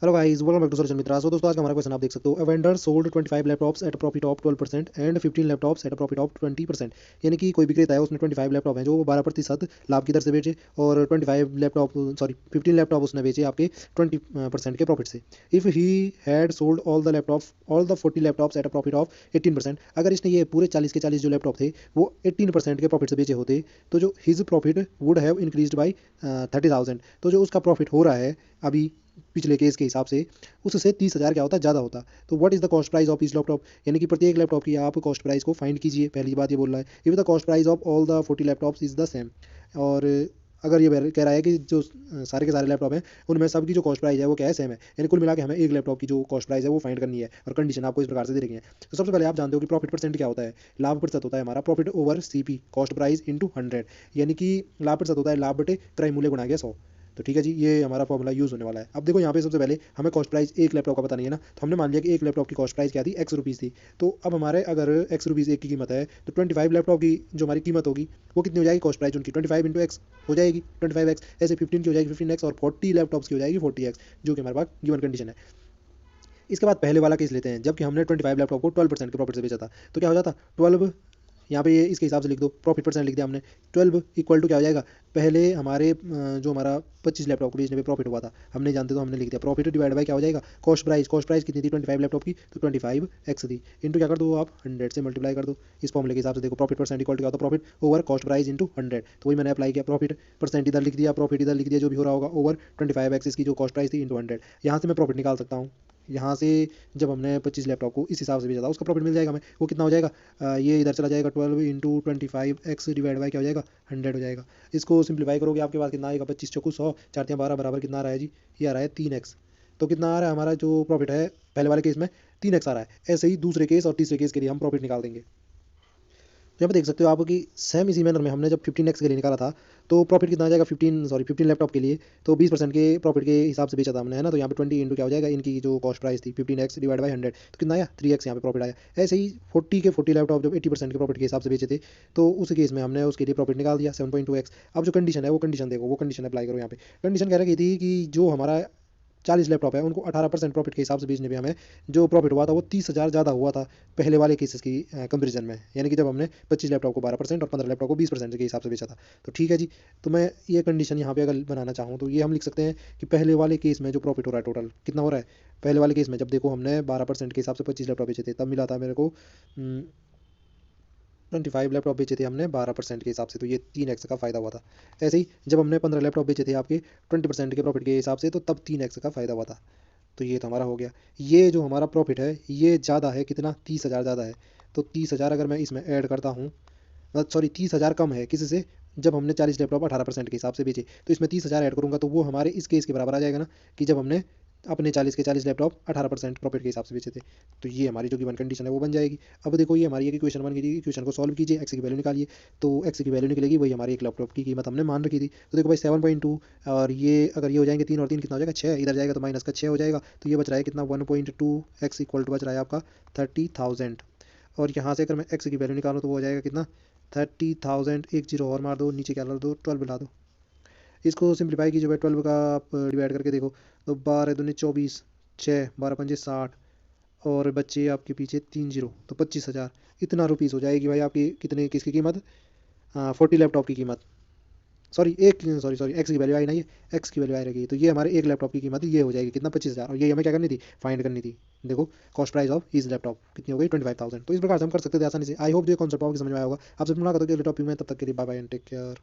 Hello guys, welcome back to Sarjan Mitra. So दोस्तों, आज का हमारा क्वेश्चन आप देख सकते हो। A vendor sold 25 laptops at a profit of 12% and 15 laptops at a profit of 20%। यानी कि कोई विक्रेता है, उसने 25 लैपटॉप हैं जो वो 12% लाभ की दर से बेचे, और 15 लैपटॉप उसने बेचे आपके 20% के प्रॉफिट से। If he had sold all the 40 laptops at a profit of 18%, अगर इसने ये पूरे 40 के 40 जो लैपटॉप थे वो 18% के प्रॉफिट से बेचे होते, तो जो his profit would have increased by 30,000। तो जो उसका प्रॉफिट हो रहा है अभी पिछले केस के हिसाब से, उससे 30,000 क्या होता, ज़्यादा होता। तो what is the cost price of इस लैपटॉप, यानी कि प्रत्येक लैपटॉप की आप कॉस्ट प्राइस को फाइंड कीजिए। पहली बात ये बोल रहा है, if the cost price of all the 40 laptops is the same. और अगर ये कह रहा है कि जो सारे के सारे लैपटॉप हैं उनमें सबकी जो कॉस्ट प्राइस है वो क्या है, सेम है, यानी कुल मिला के हमें एक लैपटॉप की जो कॉस्ट प्राइस है वो फाइंड करनी है। और कंडीशन आपको इस प्रकार से दे रखी है। तो सबसे पहले आप जानते हो कि प्रॉफिट परसेंट क्या होता है। लाभ प्रतिशत होता है हमारा profit over CP, cost price into 100। यानी कि लाभ प्रतिशत होता है लाभ बटे क्रय मूल्य गुणा गया 100। तो ठीक है जी, ये हमारा फॉर्मूला यूज़ होने वाला है। अब देखो यहाँ पे सबसे पहले हमें कॉस्ट प्राइस एक लैपटॉप का पता नहीं है ना, तो हमने मान लिया कि एक लैपटॉप की कॉस्ट प्राइस क्या थी, एक्स रुपीज़ थी। तो अब हमारे अगर एक्स रुपीज़ एक की कीमत है, तो 25 लैपटॉप की जो हमारी कीमत होगी वो कितनी हो जाएगी, कॉस्ट प्राइस उनकी 25 इंटू एक्स हो जाएगी 25x। ऐसे 15 की हो जाएगी 15x, और 40 लैपटॉप्स की हो जाएगी 40x, जो कि हमारे पास गिवन कंडीशन है। इसके बाद पहले वाला केस लेते हैं, जबकि हमने 25 लैपटॉप को 12% के प्रॉफिट से बेचा था। तो क्या हो जाता, 12, यहाँ पे ये इसके हिसाब से लिख दो, प्रॉफिट परसेंट लिख दिया हमने। 12 इक्वल टू क्या हो जाएगा, पहले हमारे जो हमारा 25 लैपटॉप को बेचने पे प्रॉफिट हुआ था हमने जानते, तो हमने लिख दिया प्रॉफिट डिवाइड बाय क्या हो जाएगा, कॉस्ट प्राइस। कॉस्ट प्राइस कितनी थी 25 लैपटॉप की, तो 25x थी, इंटू क्या कर दो आप, 100 से मल्टीप्लाई कर दो। इस फॉर्मुले के हिसाब से देखो, प्रॉफिट परसेंट इक्वल टू क्या होता है, profit over cost price into 100। तो वही मैंने अप्लाई किया, प्रॉफिट परसेंट इधर लिख दिया, प्रॉफिट इधर लिख दिया, जो भी हो रहा होगा, ओवर 25x इसकी जो कॉस्ट प्राइस थी इंटू 100। यहाँ से मैं प्रॉफिट निकाल सकता हूँ। यहाँ से जब हमने 25 लैपटॉप को इस हिसाब से बेचा था उसका प्रॉफिट मिल जाएगा हमें। वो कितना हो जाएगा, ये इधर चला जाएगा, 12 इंटू 25x डिवाइड बाई क्या हो जाएगा, 100 हो जाएगा। इसको सिंप्लीफाई करोगे आपके पास कितना आएगा, 25 चौको 100, 4 12 बराबर कितना आ रहा है जी, ये आ रहा है 3x। तो कितना आ रहा है हमारा जो प्रॉफिट है पहले वाले केस में, 3x आ रहा है। ऐसे ही दूसरे केस और तीसरे केस के लिए हम प्रॉफिट निकाल देंगे। तो यहाँ पे देख सकते हो आप कि सेम इसी मैनर में हमने जब 15x के लिए निकाला था, तो प्रॉफिट कितना आ जाएगा, 15 लैपटॉप के लिए, तो 20% के प्रॉफिट के हिसाब से बेचा था हमने, है ना। तो यहाँ पे 20 इंटू क्या हो जाएगा, इनकी जो कॉस्ट प्राइस थी 15x डिवाइड बाई 100, तो कितना आया 3x, यहाँ पे प्रॉफिट आया। ऐसे ही 40 लैपटॉप जब 80% के प्रॉफिट के हिसाब से बेचे थे, तो उस केस में हमने उसके लिए प्रॉफिट निकाल दिया 7.2x। अब जो कंडीशन है वो कंडीशन देखो, वो कंडीशन अप्लाई करो। यहाँ पे कंडीशन कह रही थी कि जो हमारा 40 लैपटॉप है उनको 18% प्रॉफिट के हिसाब से बेचने पे हमें जो प्रॉफिट हुआ था वो 30,000 ज़्यादा हुआ था पहले वाले केसेस की कंपेरिजन में, यानी कि जब हमने 25 लैपटॉप को 12% और 15 लैपटॉप को 20% के हिसाब से बेचा था। तो ठीक है जी, तो मैं ये कंडीशन यहाँ पे अगर बनाना चाहूँ तो ये हम लिख सकते हैं कि पहले वाले केस में जो प्रॉफिट हो रहा है टोटल कितना हो रहा है। पहले वाले केस में जब देखो हमने 12% के हिसाब से 25 लैपटॉप बेचे थे, तब मिला था मेरे को 25 लैपटॉप बेचे थे हमने 12% के हिसाब से, तो ये 3x का फ़ायदा हुआ था। ऐसे ही जब हमने 15 लैपटॉप बेचे थे आपके 20% के प्रॉफिट के हिसाब से, तो तब 3x का फ़ायदा हुआ था। तो ये तो हमारा हो गया। ये जो हमारा प्रॉफिट है ये ज़्यादा है, कितना, 30,000 ज़्यादा है। तो 30,000 अगर मैं इसमें ऐड करता हूँ, सॉरी 30,000 कम है किससे, जब हमने 40 लैपटॉप 18% के हिसाब से बेचे, तो इसमें 30,000 ऐड करूँगा तो वो हमारे इस केस के बराबर आ जाएगा ना, कि जब हमने अपने 40 के 40 लैपटॉप 18% प्रॉफिट के हिसाब से बेचे थे। तो ये हमारी जो गिवन कंडीशन है वो बन जाएगी। अब देखो ये हमारी एक इक्वेशन बन गई थी, इक्वेशन को सॉल्व कीजिए, एक्स की वैल्यू निकालिए। तो एक्स की वैल्यू निकलेगी, वही हमारी एक लैपटॉप की कीमत हमने मान रखी थी। तो देखो भाई 7.2, और ये अगर ये हो जाएंगे 3 और 3 कितना हो जाएगा 6, इधर जाएगा तो माइनस का 6 हो जाएगा। तो ये बच रहा है कितना, 1.2 एक्स इक्वल टू बच रहा है आपका 30,000। और यहाँ से अगर मैं एक्स की वैल्यू निकालूँ तो वो हो जाएगा कितना, 30,000, एक जीरो और मार दो, नीचे क्या ला दो, 12 ला दो। इसको सिंप्लीफाई कीजिए भाई, 12 का आप डिवाइड करके देखो, तो 12 दूनी 24, 6 12 पंजे 60, और बच्चे आपके पीछे 3 जीरो, तो 25,000 इतना रुपीज़ हो जाएगी भाई आपकी, कितने किसकी कीमत, 40 लैपटॉप की कीमत। सॉरी एक सॉरी सॉरी एक्स की वैल्यू आई ना, ये एक्स की वैल्यू आई रहेगी, तो ये हमारे एक लैपटॉप की कीमत ये हो जाएगी कितना, 25,000। और ये हमें क्या करनी थी, फाइंड करनी थी। देखो कॉस्ट प्राइस ऑफ इस लैपटॉप कितनी हो गई, 25,000। तो इस प्रकार से हम कर सकते थे आसानी से। आई होप जो कॉन्सेप्ट आपको समझ में आया होगा। आपसे मुलाकात होगी अगले टॉपिक में, तब तक के लिए bye bye and take care.